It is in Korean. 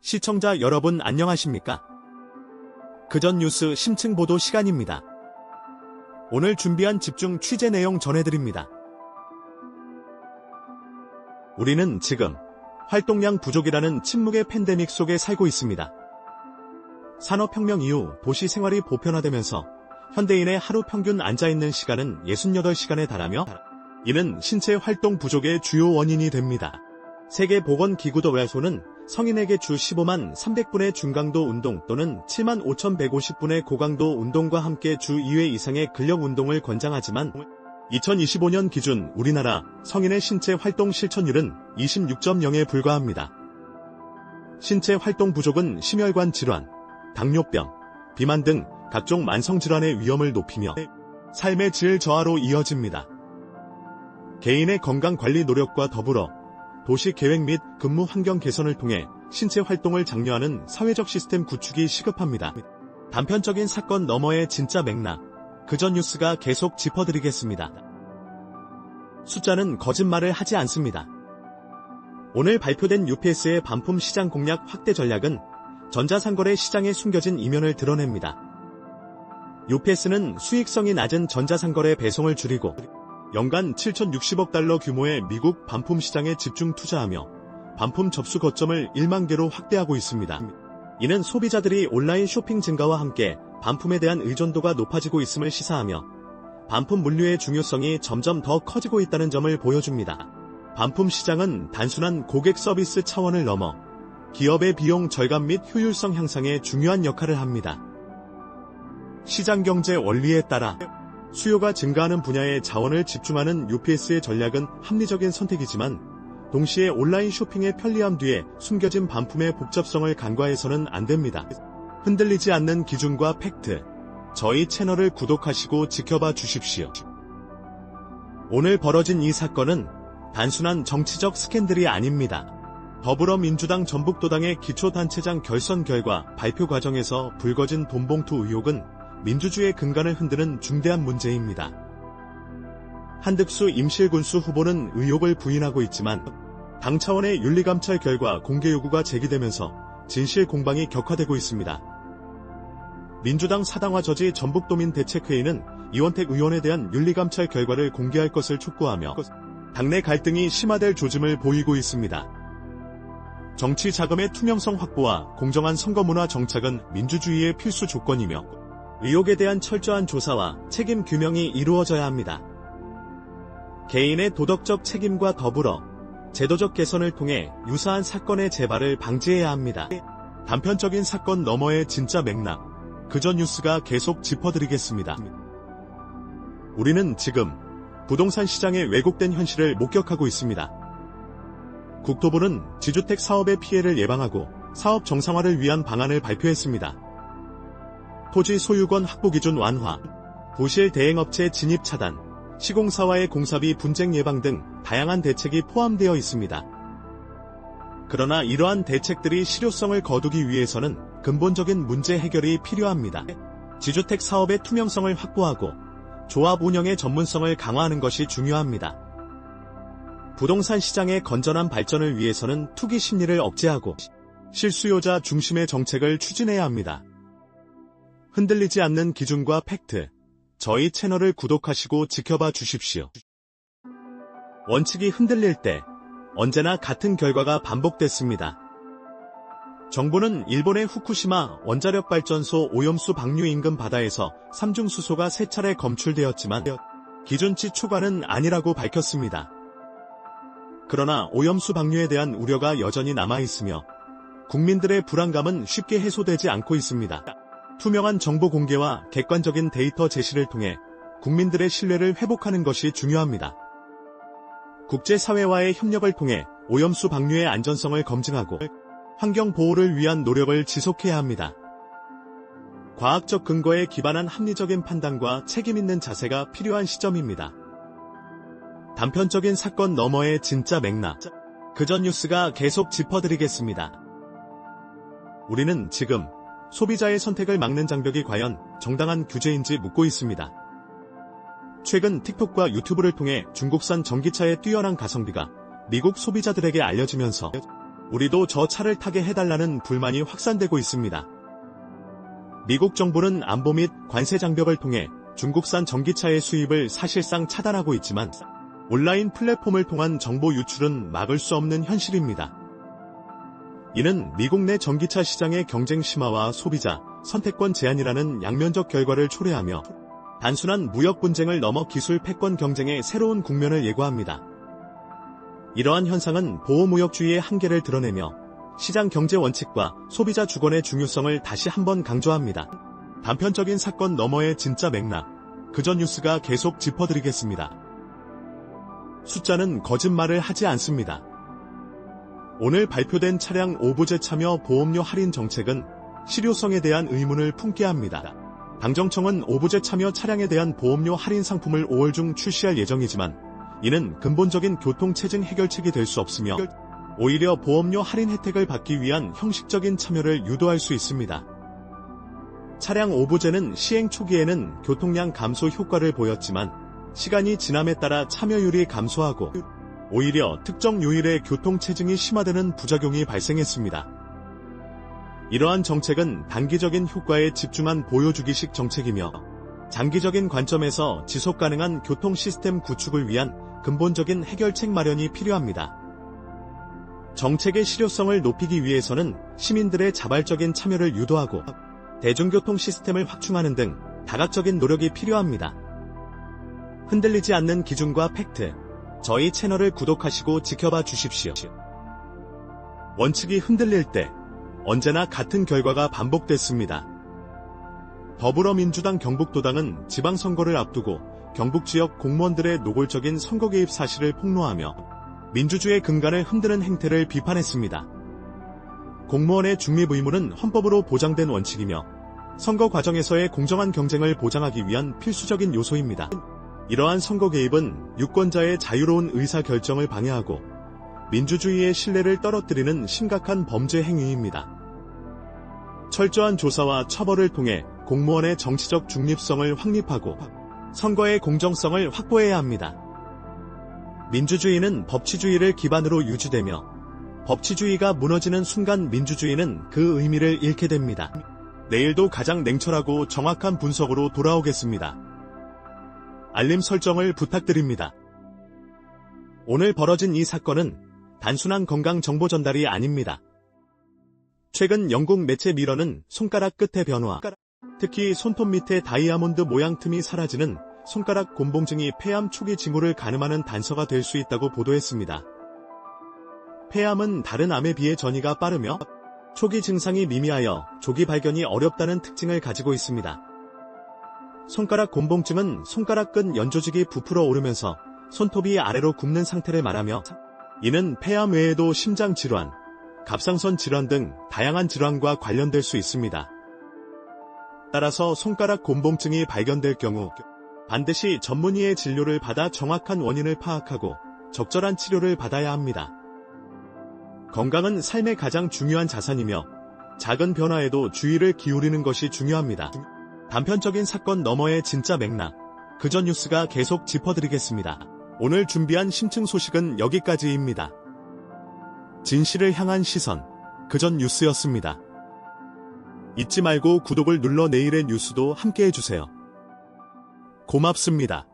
시청자 여러분 안녕하십니까? 그전 뉴스 심층 보도 시간입니다. 오늘 준비한 집중 취재 내용 전해드립니다. 우리는 지금 활동량 부족이라는 침묵의 팬데믹 속에 살고 있습니다. 산업혁명 이후 도시 생활이 보편화되면서 현대인의 하루 평균 앉아있는 시간은 68시간에 달하며 이는 신체 활동 부족의 주요 원인이 됩니다. 세계보건기구도 WHO는 성인에게 주 15만 300분의 중강도 운동 또는 7만 5,150분의 고강도 운동과 함께 주 2회 이상의 근력 운동을 권장하지만 2025년 기준 우리나라 성인의 신체 활동 실천율은 26.0에 불과합니다. 신체 활동 부족은 심혈관 질환, 당뇨병, 비만 등 각종 만성질환의 위험을 높이며 삶의 질 저하로 이어집니다. 개인의 건강관리 노력과 더불어 도시 계획 및 근무 환경 개선을 통해 신체 활동을 장려하는 사회적 시스템 구축이 시급합니다. 단편적인 사건 너머의 진짜 맥락, 그전 뉴스가 계속 짚어드리겠습니다. 숫자는 거짓말을 하지 않습니다. 오늘 발표된 UPS의 반품 시장 공략 확대 전략은 전자상거래 시장에 숨겨진 이면을 드러냅니다. UPS는 수익성이 낮은 전자상거래 배송을 줄이고 연간 7,060억 달러 규모의 미국 반품 시장에 집중 투자하며 반품 접수 거점을 1만 개로 확대하고 있습니다. 이는 소비자들이 온라인 쇼핑 증가와 함께 반품에 대한 의존도가 높아지고 있음을 시사하며 반품 물류의 중요성이 점점 더 커지고 있다는 점을 보여줍니다. 반품 시장은 단순한 고객 서비스 차원을 넘어 기업의 비용 절감 및 효율성 향상에 중요한 역할을 합니다. 시장 경제 원리에 따라 수요가 증가하는 분야에 자원을 집중하는 UPS의 전략은 합리적인 선택이지만 동시에 온라인 쇼핑의 편리함 뒤에 숨겨진 반품의 복잡성을 간과해서는 안 됩니다. 흔들리지 않는 기준과 팩트, 저희 채널을 구독하시고 지켜봐 주십시오. 오늘 벌어진 이 사건은 단순한 정치적 스캔들이 아닙니다. 더불어민주당 전북도당의 기초단체장 결선 결과 발표 과정에서 불거진 돈봉투 의혹은 민주주의의 근간을 흔드는 중대한 문제입니다. 한득수 임실군수 후보는 의혹을 부인하고 있지만 당 차원의 윤리감찰 결과 공개 요구가 제기되면서 진실 공방이 격화되고 있습니다. 민주당 사당화 저지 전북도민 대책회의는 이원택 의원에 대한 윤리감찰 결과를 공개할 것을 촉구하며 당내 갈등이 심화될 조짐을 보이고 있습니다. 정치 자금의 투명성 확보와 공정한 선거 문화 정착은 민주주의의 필수 조건이며 의혹에 대한 철저한 조사와 책임 규명이 이루어져야 합니다. 개인의 도덕적 책임과 더불어 제도적 개선을 통해 유사한 사건의 재발을 방지해야 합니다. 단편적인 사건 너머의 진짜 맥락, 그전 뉴스가 계속 짚어드리겠습니다. 우리는 지금 부동산 시장의 왜곡된 현실을 목격하고 있습니다. 국토부는 지주택 사업의 피해를 예방하고 사업 정상화를 위한 방안을 발표했습니다. 토지 소유권 확보 기준 완화, 부실 대행업체 진입 차단, 시공사와의 공사비 분쟁 예방 등 다양한 대책이 포함되어 있습니다. 그러나 이러한 대책들이 실효성을 거두기 위해서는 근본적인 문제 해결이 필요합니다. 지주택 사업의 투명성을 확보하고 조합 운영의 전문성을 강화하는 것이 중요합니다. 부동산 시장의 건전한 발전을 위해서는 투기 심리를 억제하고 실수요자 중심의 정책을 추진해야 합니다. 흔들리지 않는 기준과 팩트, 저희 채널을 구독하시고 지켜봐 주십시오. 원칙이 흔들릴 때 언제나 같은 결과가 반복됐습니다. 정부는 일본의 후쿠시마 원자력발전소 오염수 방류 인근 바다에서 삼중수소가 3차례 검출되었지만 기준치 초과는 아니라고 밝혔습니다. 그러나 오염수 방류에 대한 우려가 여전히 남아있으며 국민들의 불안감은 쉽게 해소되지 않고 있습니다. 투명한 정보 공개와 객관적인 데이터 제시를 통해 국민들의 신뢰를 회복하는 것이 중요합니다. 국제사회와의 협력을 통해 오염수 방류의 안전성을 검증하고 환경 보호를 위한 노력을 지속해야 합니다. 과학적 근거에 기반한 합리적인 판단과 책임있는 자세가 필요한 시점입니다. 단편적인 사건 너머의 진짜 맥락, 그전 뉴스가 계속 짚어드리겠습니다. 우리는 지금 소비자의 선택을 막는 장벽이 과연 정당한 규제인지 묻고 있습니다. 최근 틱톡과 유튜브를 통해 중국산 전기차의 뛰어난 가성비가 미국 소비자들에게 알려지면서 우리도 저 차를 타게 해달라는 불만이 확산되고 있습니다. 미국 정부는 안보 및 관세 장벽을 통해 중국산 전기차의 수입을 사실상 차단하고 있지만 온라인 플랫폼을 통한 정보 유출은 막을 수 없는 현실입니다. 이는 미국 내 전기차 시장의 경쟁 심화와 소비자 선택권 제한이라는 양면적 결과를 초래하며 단순한 무역 분쟁을 넘어 기술 패권 경쟁의 새로운 국면을 예고합니다. 이러한 현상은 보호무역주의의 한계를 드러내며 시장 경제 원칙과 소비자 주권의 중요성을 다시 한번 강조합니다. 단편적인 사건 너머의 진짜 맥락, 그전 뉴스가 계속 짚어드리겠습니다. 숫자는 거짓말을 하지 않습니다. 오늘 발표된 차량 오부제 참여 보험료 할인 정책은 실효성에 대한 의문을 품게 합니다. 당정청은 오부제 참여 차량에 대한 보험료 할인 상품을 5월 중 출시할 예정이지만 이는 근본적인 교통체증 해결책이 될 수 없으며 오히려 보험료 할인 혜택을 받기 위한 형식적인 참여를 유도할 수 있습니다. 차량 오부제는 시행 초기에는 교통량 감소 효과를 보였지만 시간이 지남에 따라 참여율이 감소하고 오히려 특정 요일에 교통체증이 심화되는 부작용이 발생했습니다. 이러한 정책은 단기적인 효과에 집중한 보여주기식 정책이며 장기적인 관점에서 지속 가능한 교통 시스템 구축을 위한 근본적인 해결책 마련이 필요합니다. 정책의 실효성을 높이기 위해서는 시민들의 자발적인 참여를 유도하고 대중교통 시스템을 확충하는 등 다각적인 노력이 필요합니다. 흔들리지 않는 기준과 팩트, 저희 채널을 구독하시고 지켜봐 주십시오. 원칙이 흔들릴 때 언제나 같은 결과가 반복됐습니다. 더불어민주당 경북도당은 지방선거를 앞두고 경북 지역 공무원들의 노골적인 선거 개입 사실을 폭로하며 민주주의 근간을 흔드는 행태를 비판했습니다. 공무원의 중립 의무는 헌법으로 보장된 원칙이며 선거 과정에서의 공정한 경쟁을 보장하기 위한 필수적인 요소입니다. 이러한 선거 개입은 유권자의 자유로운 의사결정을 방해하고 민주주의의 신뢰를 떨어뜨리는 심각한 범죄 행위입니다. 철저한 조사와 처벌을 통해 공무원의 정치적 중립성을 확립하고 선거의 공정성을 확보해야 합니다. 민주주의는 법치주의를 기반으로 유지되며 법치주의가 무너지는 순간 민주주의는 그 의미를 잃게 됩니다. 내일도 가장 냉철하고 정확한 분석으로 돌아오겠습니다. 알림 설정을 부탁드립니다. 오늘 벌어진 이 사건은 단순한 건강 정보 전달이 아닙니다. 최근 영국 매체 미러는 손가락 끝의 변화, 특히 손톱 밑에 다이아몬드 모양 틈이 사라지는 손가락 곤봉증이 폐암 초기 징후를 가늠하는 단서가 될 수 있다고 보도했습니다. 폐암은 다른 암에 비해 전이가 빠르며 초기 증상이 미미하여 조기 발견이 어렵다는 특징을 가지고 있습니다. 손가락 곤봉증은 손가락 끝 연조직이 부풀어 오르면서 손톱이 아래로 굽는 상태를 말하며 이는 폐암 외에도 심장 질환, 갑상선 질환 등 다양한 질환과 관련될 수 있습니다. 따라서 손가락 곤봉증이 발견될 경우 반드시 전문의의 진료를 받아 정확한 원인을 파악하고 적절한 치료를 받아야 합니다. 건강은 삶의 가장 중요한 자산이며 작은 변화에도 주의를 기울이는 것이 중요합니다. 단편적인 사건 너머의 진짜 맥락, 그전 뉴스가 계속 짚어드리겠습니다. 오늘 준비한 심층 소식은 여기까지입니다. 진실을 향한 시선, 그전 뉴스였습니다. 잊지 말고 구독을 눌러 내일의 뉴스도 함께 해주세요. 고맙습니다.